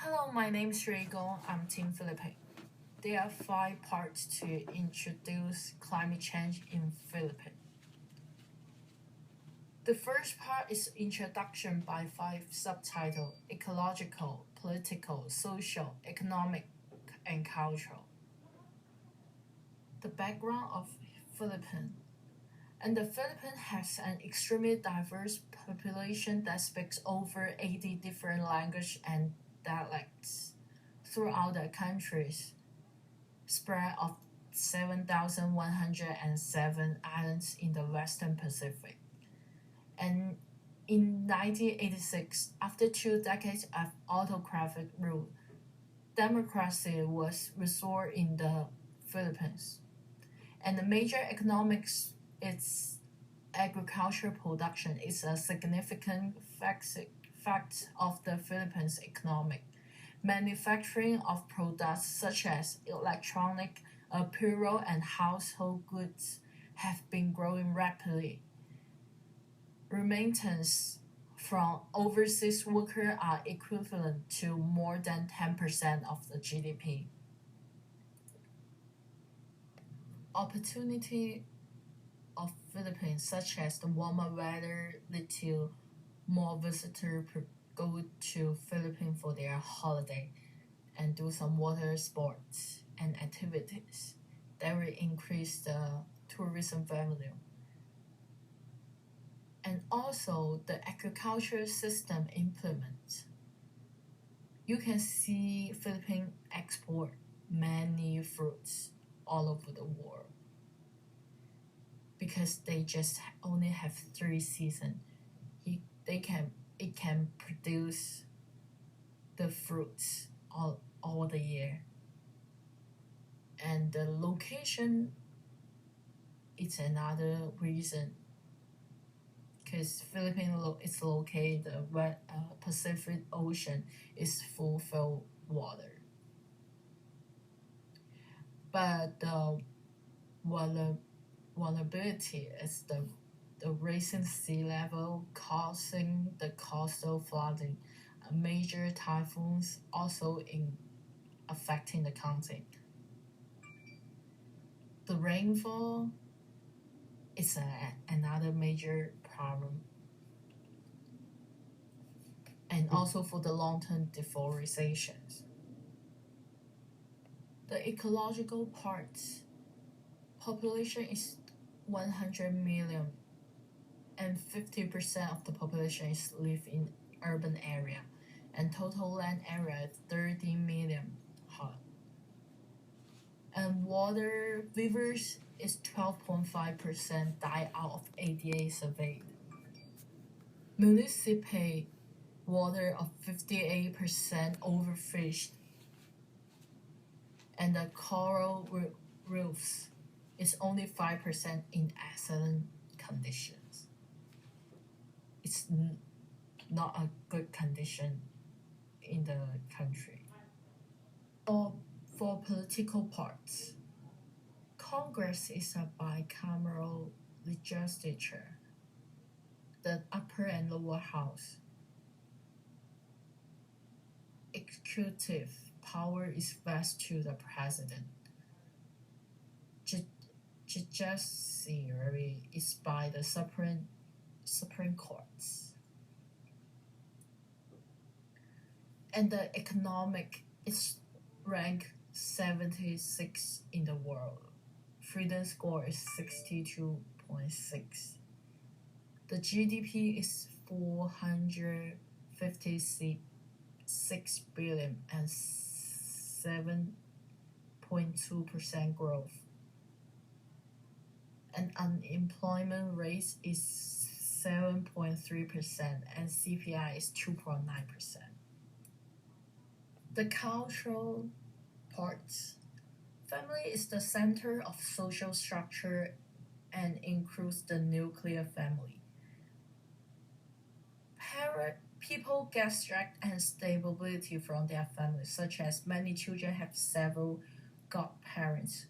Hello, my name is Rigo. I'm Team Philippine. There are 5 parts to introduce climate change in Philippines. The first part is introduction by 5 subtitles: ecological, political, social, economic, and cultural. The background of Philippines. And the Philippines has an extremely diverse population that speaks over 80 different languages and dialects throughout the countries, spread of 7,107 islands in the Western Pacific. And in 1986, after 2 decades of autocratic rule, democracy was restored in the Philippines. And the major economics its agricultural production is a significant fact of the Philippines' economic. Manufacturing of products such as electronic, apparel, and household goods have been growing rapidly. Remittance from overseas workers are equivalent to more than 10% of the GDP. Opportunity of Philippines, such as the warmer weather, lead to more visitors go to Philippines for their holiday and do some water sports and activities. That will increase the tourism revenue. And also the agriculture system implement. You can see Philippines export many fruits all over the world because they just only have 3 seasons. It can produce the fruits all the year. And the location is another reason because Philippines is located where Pacific Ocean is full of water. But the vulnerability is the rising sea level causing the coastal flooding, major typhoons also affecting the county. The rainfall is another major problem, and also for the long-term deforestation. The ecological parts population is 100 million, and 50% of the population is live in urban area, and total land area is 30 million ha. And water rivers is 12.5% die out of 88 surveyed. Municipal water of 58% overfished, and the coral reefs is only 5% in excellent conditions. It's not a good condition in the country. For political parts, Congress is a bicameral legislature, the upper and lower house. Executive power is vested to the president. Judiciary is by the Supreme Courts. And the economic is ranked 76 in the world. Freedom score is 62.6. The GDP is 456 billion and 7.2% growth. And unemployment rate is 7.3% and CPI is 2.9%. The cultural parts. Family is the center of social structure and includes the nuclear family. People get strength and stability from their family, such as many children have several godparents.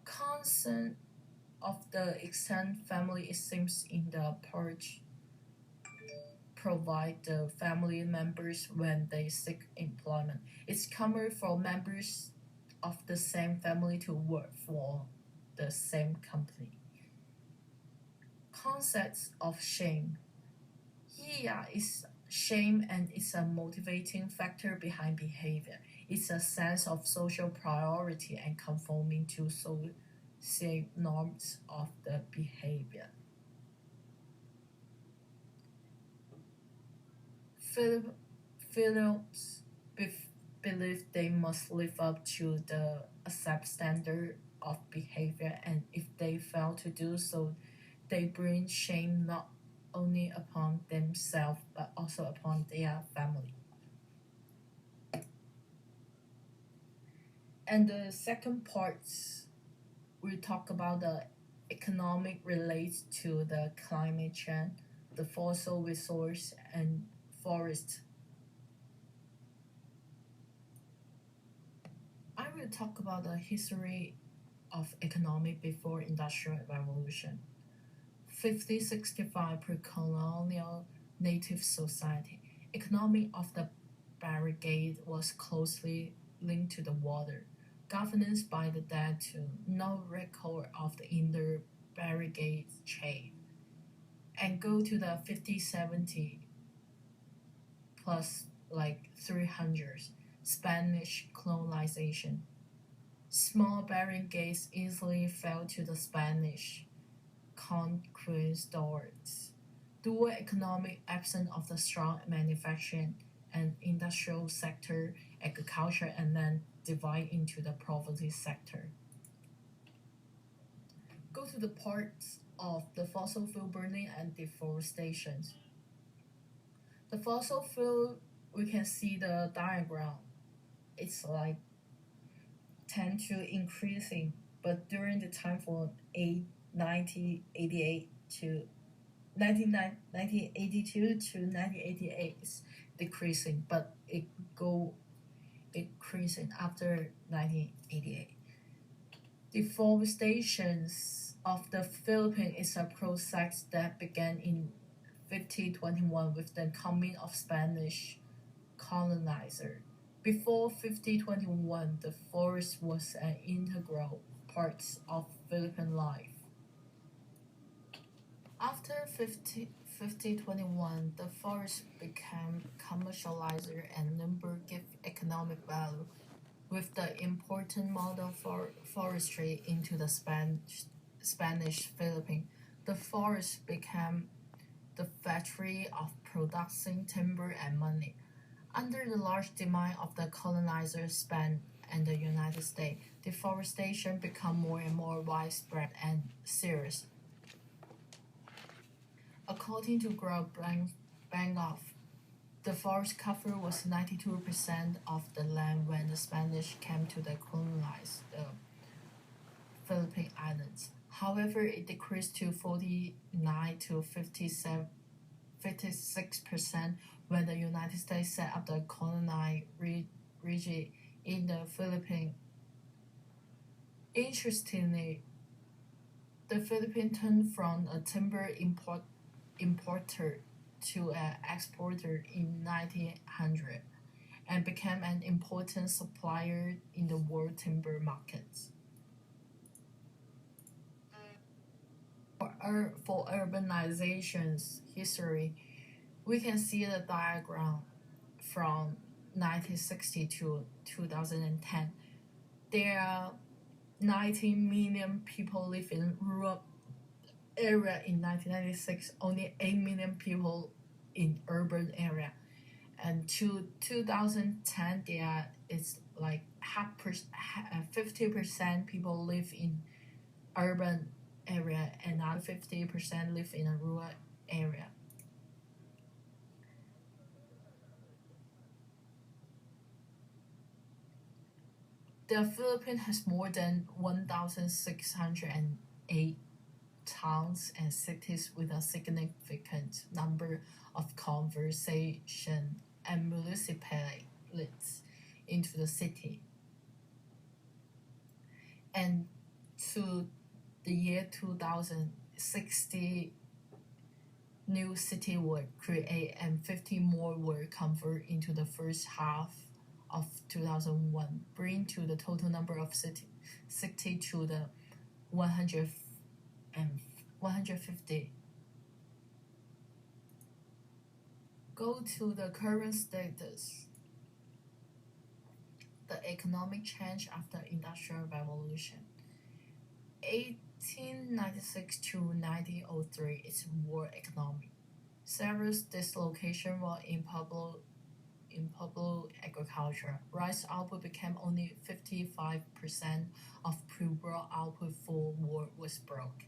Concern of the extended family it seems in the provide the family members when they seek employment. It's common for members of the same family to work for the same company. Concepts of shame. Yeah, it's shame and it's a motivating factor behind behavior. It's a sense of social priority and conforming to social norms of the behavior. Philip, Philips believe they must live up to the accepted standard of behavior, and if they fail to do so, they bring shame not only upon themselves but also upon their family. And the second part, we talk about the economic relates to the climate change, the fossil resource, and forest. I will talk about the history of economic before industrial revolution. 5065 pre-colonial native society. Economy of the barricade was closely linked to the water. Governance by the dead to no record of the inner barricade chain. And go to the 5070 plus like 300 Spanish colonization. Small barricades easily fell to the Spanish conquistadors. Dual economic absence of the strong manufacturing and industrial sector, agriculture, and then divide into the poverty sector. Go to the parts of the fossil fuel burning and deforestation. The fossil fuel, we can see the diagram. It's like tend to increasing, but during the time from 1988 to 1982 to 1988 is decreasing, but it go increasing after 1988. Deforestation of the Philippines is a process that began in 1521 with the coming of Spanish colonizer. Before 5021, the forest was an integral part of Philippine life. After 5021, the forest became commercialized and lumber gave economic value, with the important model for forestry into the Spanish Philippines. The forest became the factory of producing timber and money. Under the large demand of the colonizers Spain and the United States, deforestation became more and more widespread and serious. According to Grove Bangoff, the forest cover was 92% of the land when the Spanish came to colonize the Philippine Islands. However, it decreased to 49 to 56% when the United States set up the colonized region in the Philippines. Interestingly, the Philippines turned from a timber importer to an exporter in 1900 and became an important supplier in the world timber markets. For urbanization's history, we can see the diagram from 1960 to 2010. There are 19 million people live in rural area in 1996, only 8 million people in urban area. And to 2010, there is like 50% people live in urban area and another 50% live in a rural area. The Philippines has more than 1,608 towns and cities with a significant number of conservation and municipalities into the city. And to the year 2060, new cities were created and 50 more were converted into the first half of 2001, bringing to the total number of city to the 100 and 150. Go to the current status. The economic change after Industrial Revolution. 1896 to 1903 is war economy. Serious dislocation were in public agriculture. Rice output became only 55% of pre-war output for war was broke.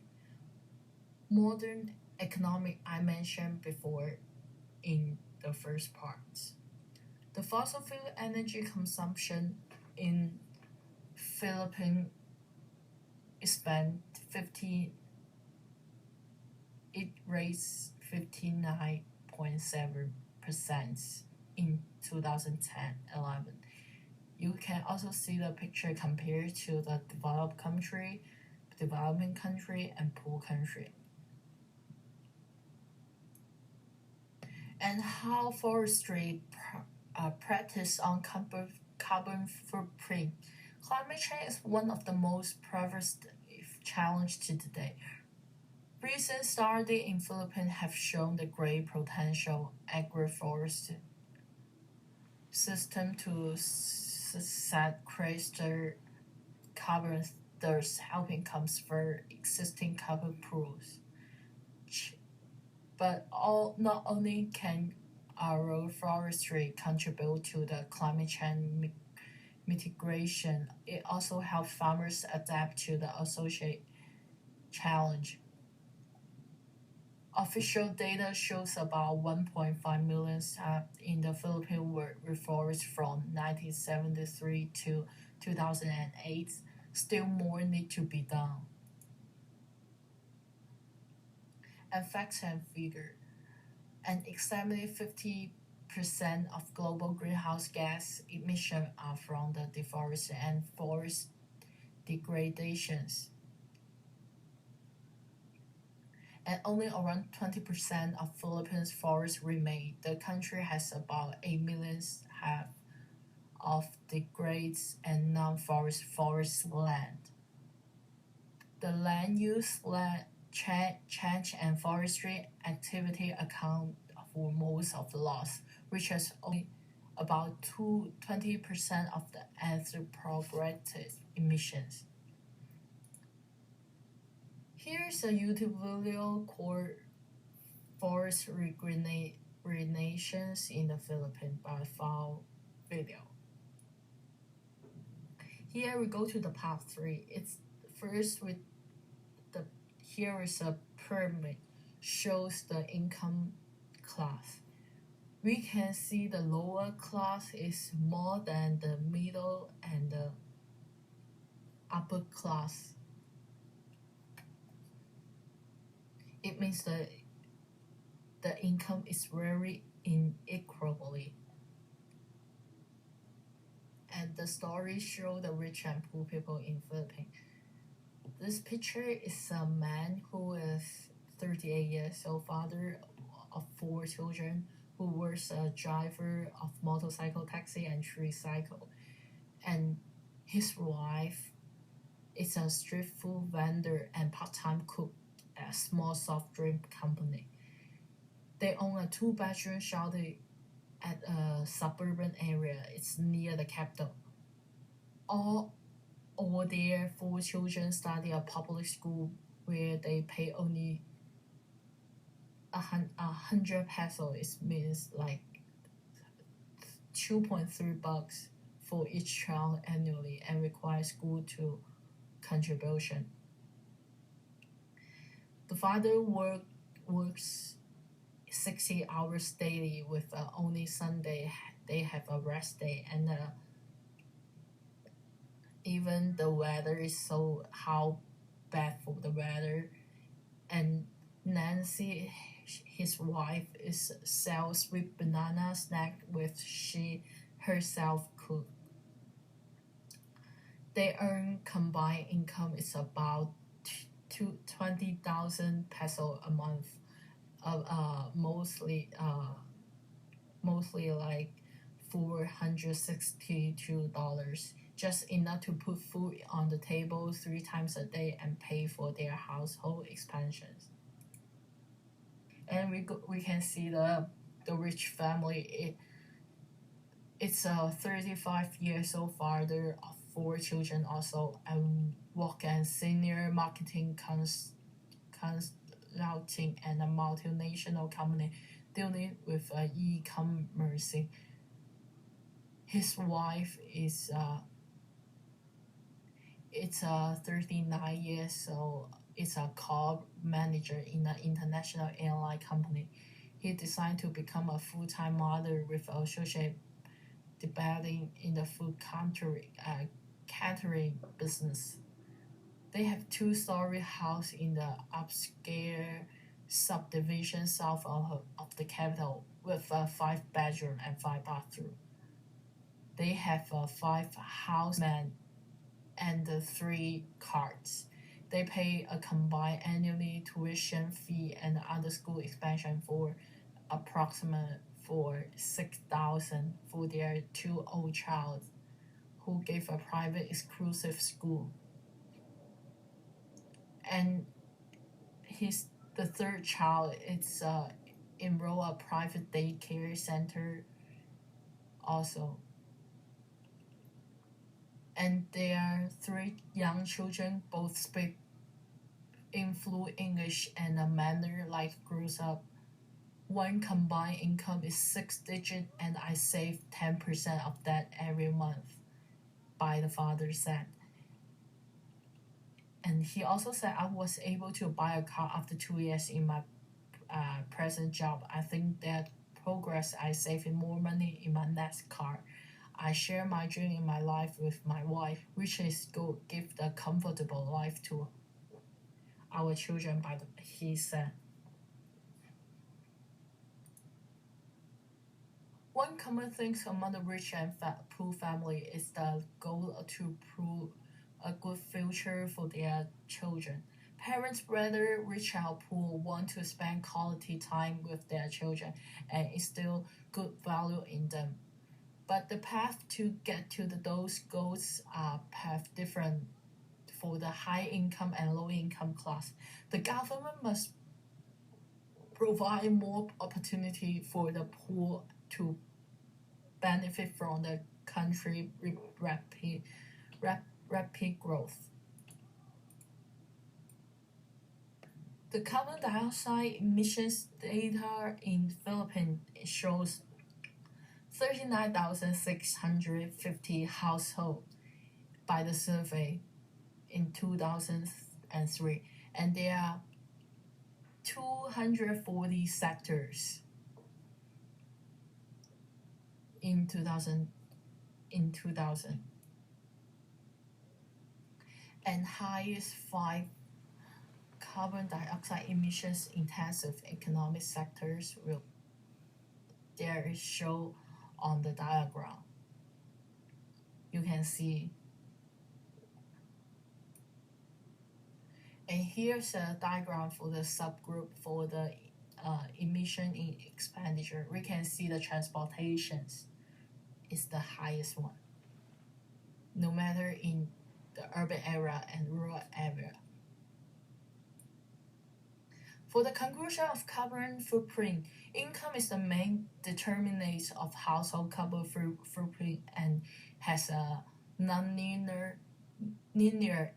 Modern economic I mentioned before in the first part. The fossil fuel energy consumption in Philippines spent 50. It raised 59.7% in 2010-11. You can also see the picture compared to the developing country, and poor country. And how forestry practice on carbon footprint. Climate change is one of the most prevalent challenges to today. Recent studies in Philippines have shown the great potential agroforestry system to sequester carbon, thus helping conserve existing carbon pools. But not only can agroforestry contribute to the climate change mitigation, it also helps farmers adapt to the associated challenge. Official data shows about 1.5 million hectares in the Philippines were reforested from 1973 to 2008. Still more need to be done. And facts and figure. An estimated 50% of global greenhouse gas emissions are from the deforestation and forest degradations. And only around 20% of Philippines forests remain. The country has about 8 million hectares of degraded and non-forest land. The land use, change, and forestry activity account for most of the loss, which is only about 20% of the anthropogenic emissions. Here's a YouTube video called Forest Regranations in the Philippines by File Video. Here we go to the part 3. It's first with here is a pyramid, shows the income class. We can see the lower class is more than the middle and the upper class. It means that the income is very inequally. And the story shows the rich and poor people in Philippines. This picture is a man who is 38 years old, father of 4 children, who works a driver of motorcycle, taxi, and tricycle. And his wife is a street food vendor and part-time cook at a small soft drink company. They own a 2-bedroom shelter at a suburban area. It's near the capital. All their 4 children study a public school where they pay only 100 pesos. It means like 2.3 bucks for each child annually, and require school to contribution. The father works 60 hours daily with only Sunday they have a rest day, and even the weather is so how bad for the weather. And Nancy, his wife, sells sweet banana snack with she herself cook. They earn combined income is about 20,000 peso a month. mostly like $462, just enough to put food on the table 3 times a day and pay for their household expansions. And we can see the rich family. It's 35 years so far. There are 4 children also, and work as senior marketing consulting and a multinational company dealing with e-commerce. His wife is it's 39 years old. It's a car manager in an international airline company. He decided to become a full-time mother with associate debating in the food catering business. They have 2-story house in the upscale subdivision south of the capital with a 5 bedroom and 5 bathroom. They have 5 housemen and 3 cars. They pay a combined annually tuition fee and other school expansion for approximate for 6,000 for their 2 old child who gave a private exclusive school. And the third child is enroll a private daycare center also. And their 3 young children both speak in fluent English and a manner like grows up. One combined income is 6 digit, and I save 10% of that every month, by the father said. And he also said, I was able to buy a car after 2 years in my present job. I think that progress I saving more money in my next car. I share my dream in my life with my wife, which is to give the comfortable life to our children, he said. One common thing among the rich and poor family is the goal to prove a good future for their children. Parents, whether rich or poor, want to spend quality time with their children and instill good value in them. But the path to get to those goals have different for the high income and low income class. The government must provide more opportunity for the poor to benefit from the country's rapid growth. The carbon dioxide emissions data in Philippines shows 39,650 households by the survey in 2003, and there are 240 sectors in 2000, and highest 5 carbon dioxide emissions intensive economic sectors will there is shown on the diagram. You can see, and here's a diagram for the subgroup for the emission in expenditure. We can see the transportations is the highest one, no matter in the urban area and rural area. For the conclusion of carbon footprint, income is the main determinant of household carbon footprint and has a non-linear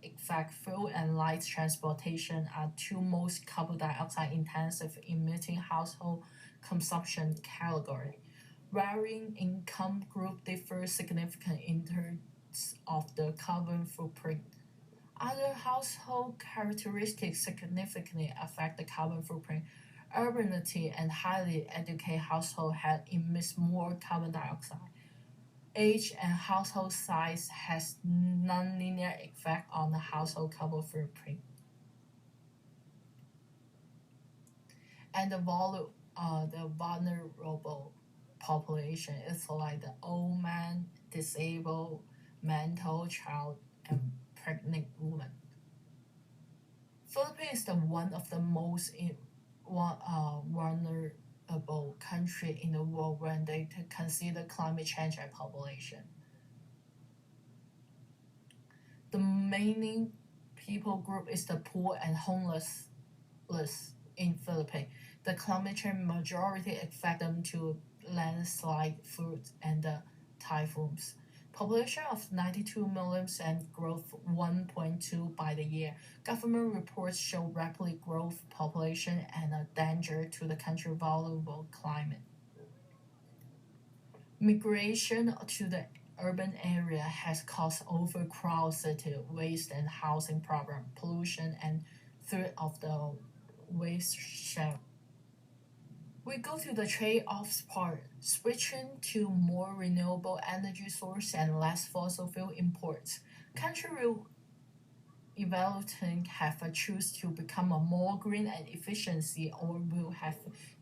effect. Fuel and light transportation are 2 most carbon dioxide intensive emitting household consumption category. Varying income group differ significantly in terms of the carbon footprint. Other household characteristics significantly affect the carbon footprint. Urbanity and highly educated household emits more carbon dioxide. Age and household size has non-linear effect on the household carbon footprint. And the vulnerable population is like the old man, disabled, mental child, and pregnant woman. Philippines is one of the vulnerable country in the world when they consider climate change and population. The main people group is the poor and homeless in Philippines. The climate change majority affect them to landslide, floods, and typhoons. Population of 92 million and growth 1.2 by the year. Government reports show rapidly growth population and a danger to the country vulnerable climate. Migration to the urban area has caused overcrowded waste and housing problem, pollution, and threat of the waste shell. We go to the trade-offs part, switching to more renewable energy source and less fossil fuel imports. Country will evaluating have a choose to become a more green and efficiency or will have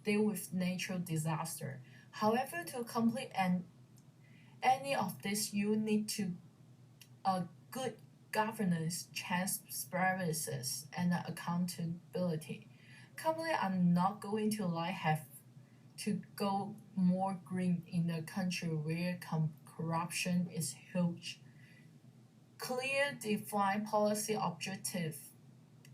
deal with natural disaster. However, to complete any of this, you need to a good governance, transparency, and accountability. Companies are not going to have to go more green in a country where corruption is huge. Clear, defined policy objectives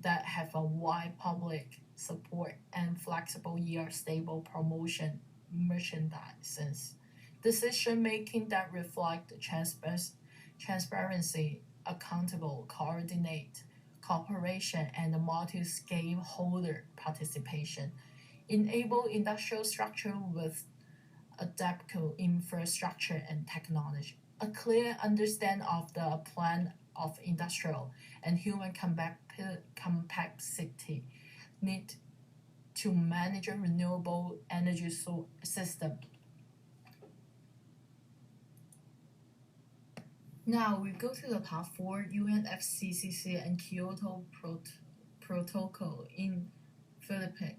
that have a wide public support and flexible year stable promotion merchandise. Decision making that reflect transparency, accountable, coordinate, cooperation, and multi-stakeholder participation. Enable industrial structure with adaptable infrastructure and technology. A clear understanding of the plan of industrial and human capacity need to manage a renewable energy system. Now we go to the part 4, UNFCCC and Kyoto Protocol in Philippines.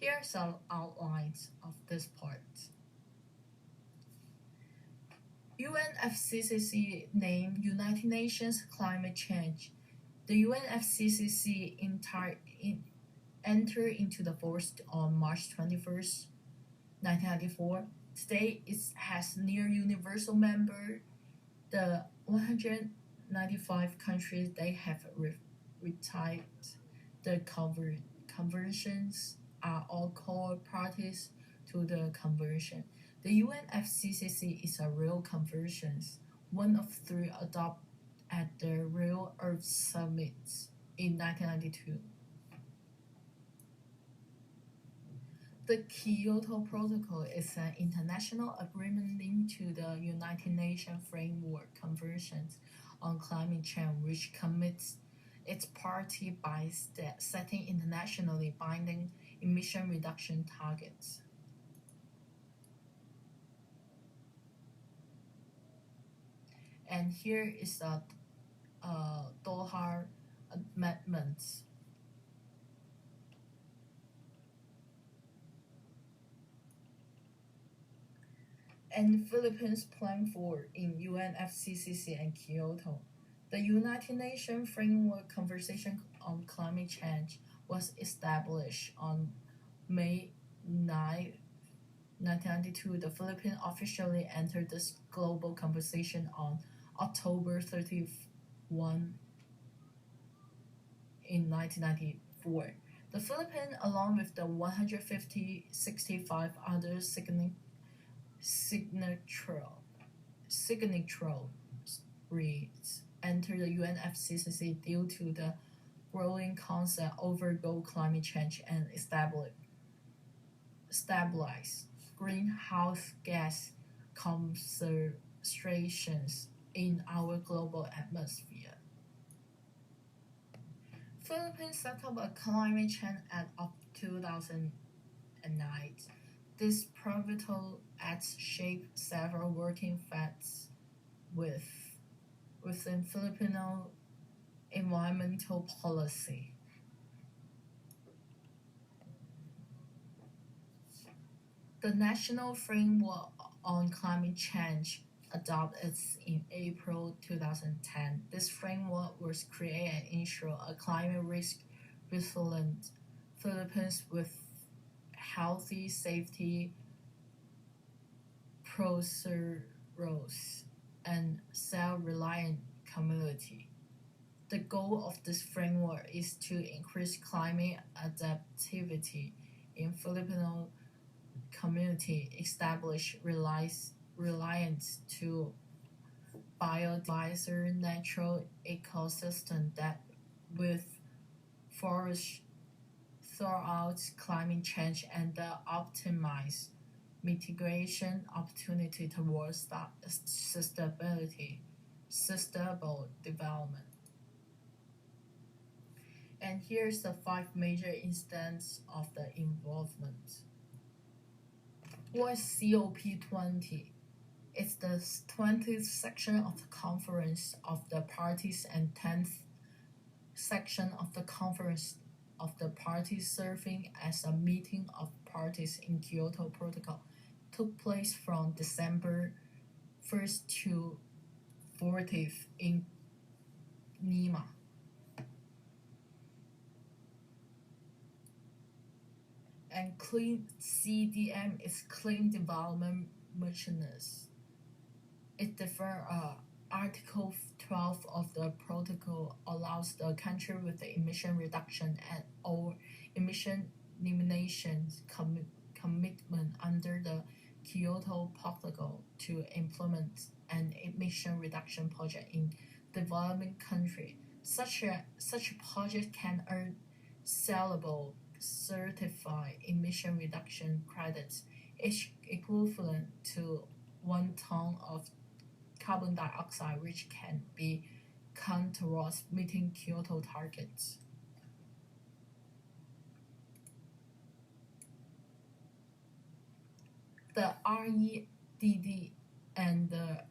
Here are some outlines of this part. UNFCCC name United Nations Climate Change. The UNFCCC entered into the force on March 21st, 1994. Today it has near universal member. The 195 countries they have retired the conventions are all core parties to the convention. The UNFCCC is a real convention, one of 3 adopted at the Real Earth Summit in 1992. The Kyoto Protocol is an international agreement linked to the United Nations Framework Convention on Climate Change, which commits its party by setting internationally binding emission reduction targets. And here is the Doha amendments. And Philippines plan for in UNFCCC and Kyoto. The United Nations Framework Convention on Climate Change was established on May 9, 1992. The Philippines officially entered this global conversation on October 31 in 1994. The Philippines, along with the 165 other signatories, entered the UNFCCC due to the growing concern over global climate change and stabilize greenhouse gas concentrations in our global atmosphere. Philippines set up a climate change act of 2009. This pivotal act shaped several working facts within Filipino environmental policy. The National Framework on Climate Change adopted in April 2010. This framework was created and ensure a climate risk resilient Philippines with healthy, safety, prosperous, and self-reliant community. The goal of this framework is to increase climate adaptivity in Filipino community, establish reliance to biodiverse natural ecosystem that with forest throughout climate change and the optimize mitigation opportunity towards sustainable development. And here's the five major instances of the involvement. What is COP20? It's the 20th section of the Conference of the Parties and 10th section of the Conference of the Parties serving as a meeting of parties in Kyoto Protocol. Took place from December 1st to 40th in Lima. And clean CDM is Clean Development Merchandise. It differs Article 12 of the protocol allows the country with the emission reduction and or emission elimination commitment under the Kyoto Protocol to implement an emission reduction project in developing country. Such a project can earn sellable certified emission reduction credits, each equivalent to 1 ton of carbon dioxide, which can be counted towards meeting Kyoto targets. The REDD and the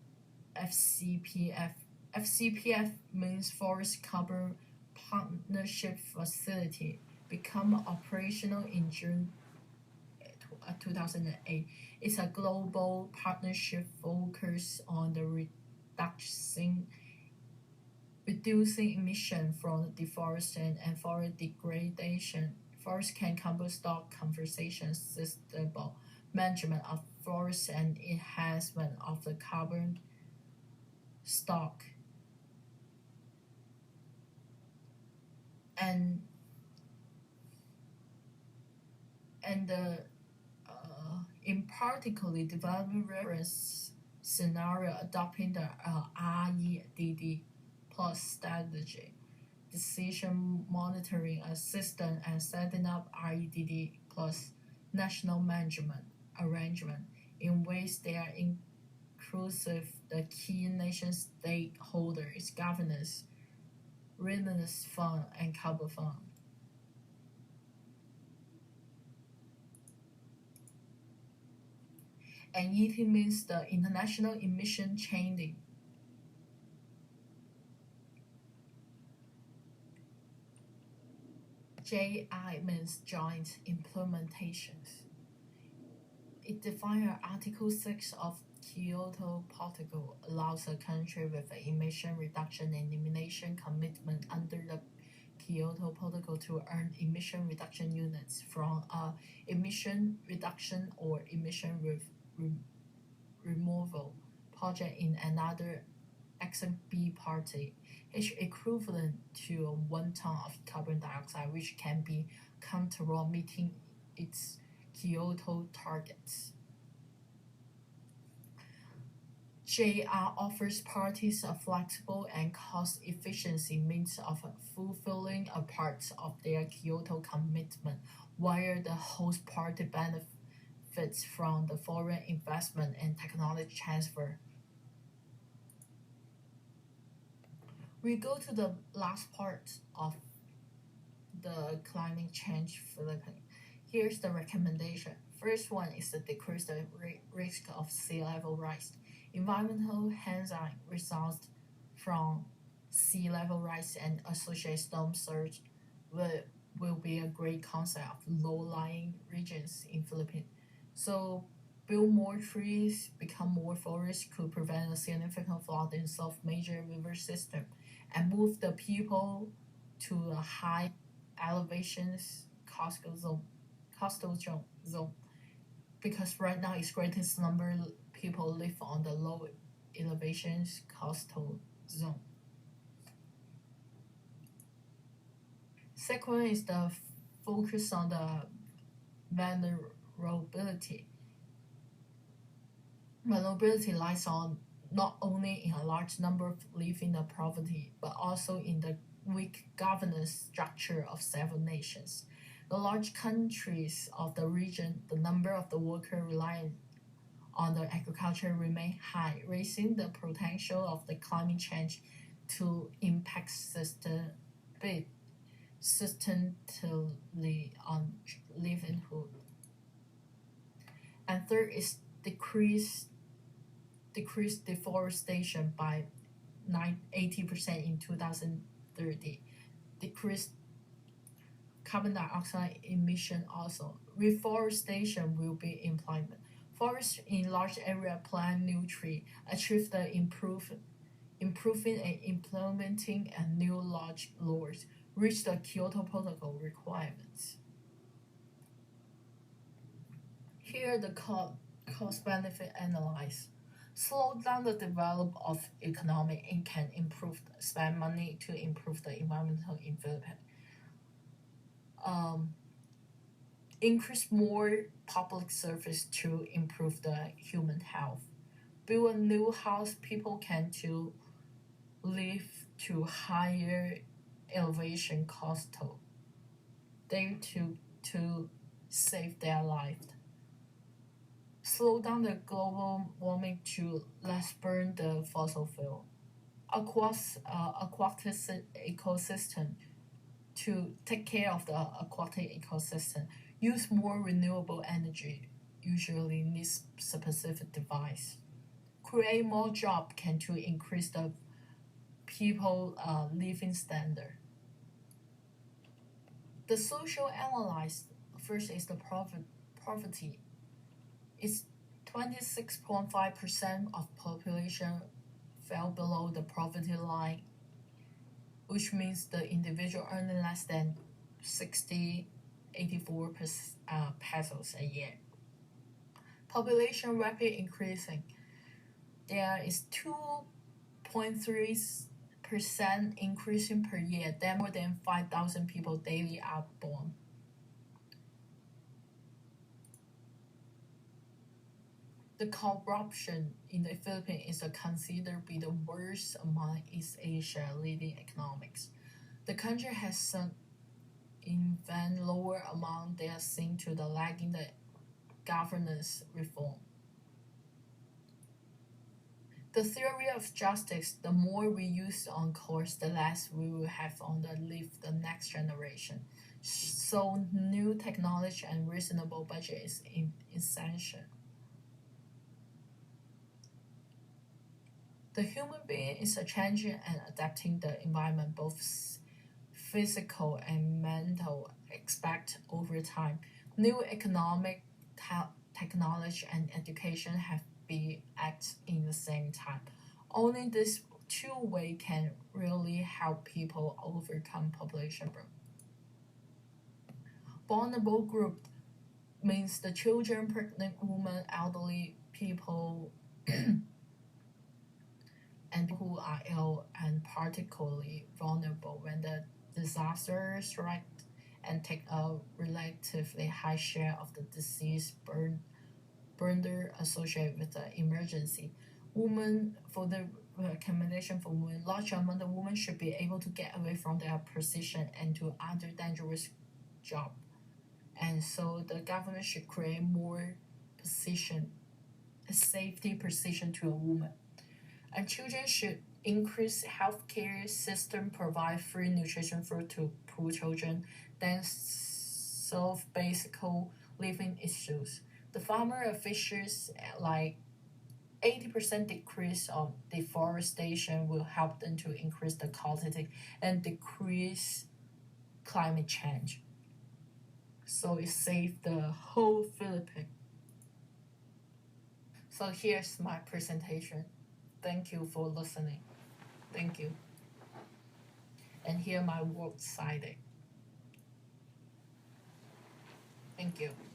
FCPF. FCPF means Forest Carbon Partnership Facility, become operational in June 2008. It's a global partnership focused on the reducing emission from deforestation and forest degradation. Forest can stock conservation, sustainable management of forests, and enhancement of the carbon stock. And in particularly developing reference scenario adopting the REDD plus strategy, decision monitoring a system, and setting up REDD plus national management arrangement in ways that are inclusive the key nation stakeholders, governance, readiness fund, and carbon fund. And ET means the International Emission Trading. JI means Joint Implementations. It defines Article 6 of Kyoto Protocol allows a country with an emission reduction and elimination commitment under the Kyoto Protocol to earn emission reduction units from a emission reduction or emission removal project in another XB party, is equivalent to 1 ton of carbon dioxide, which can be counted toward meeting its Kyoto targets. JR offers parties a flexible and cost-efficient means of fulfilling a part of their Kyoto commitment, while the host party benefits from the foreign investment and technology transfer. We go to the last part of the climate change Philippines. Here's the recommendation. First one is to decrease the risk of sea level rise. Environmental hazard results from sea level rise and associated storm surge will be a great concept of low-lying regions in Philippines. So build more trees, become more forests could prevent a significant flood in some major river system, and move the people to the high elevations zone because right now its greatest number of people live on the low elevations coastal zone. Second is the focus on the vulnerability. Vulnerability lies on not only in a large number of live in the poverty, but also in the weak governance structure of several nations. The large countries of the region, the number of the workers relying on the agriculture remain high, raising the potential of the climate change to impact substantially on livelihood. And third is decrease deforestation by 80% in 2030. Decrease carbon dioxide emission also. Reforestation will be implemented. Forests in large area plant new tree, achieve the improving and implementing a new large laws, reach the Kyoto Protocol requirements. Here the cost-benefit analysis. Slow down the development of economy and can spend money to improve the environmental in Philippines. Increase more public service to improve the human health. Build a new house, people can to live to higher elevation coastal. They to save their life. Slow down the global warming to less burn the fossil fuel. Aquatic ecosystem to take care of the aquatic ecosystem. Use more renewable energy, usually needs specific device. Create more job can to increase the people living standard. The social analysis first is the poverty. It's 26.5% of population fell below the poverty line, which means the individual earning less than 84 pesos a year. Population rapid increasing. There is 2.3% increasing per year. Then more than 5,000 people daily are born. The corruption in the Philippines is considered to be the worst among East Asia leading economics. The country has sunk even lower among their seen to the lagging the governance reform. The theory of justice, the more we use on course, the less we will have on the live the next generation. So new technology and reasonable budget is essential. The human being is a changing and adapting the environment, both physical and mental expect over time. New economic technology and education have been act in the same time. Only this two way can really help people overcome population growth. Vulnerable group means the children, pregnant women, elderly people, and who are ill and particularly vulnerable when the disaster strikes and take a relatively high share of the disease burden associated with the emergency. Women, for the recommendation for women, large amount of women should be able to get away from their position and to other dangerous job. And so the government should create more position, a safety position to a woman. And children should increase healthcare system, provide free nutrition food to poor children, then solve basic living issues. The farmer and fishers, like 80% decrease of deforestation will help them to increase the quality and decrease climate change. So it saved the whole Philippines. So here's my presentation. Thank you for listening. Thank you. And here my works cited. Thank you.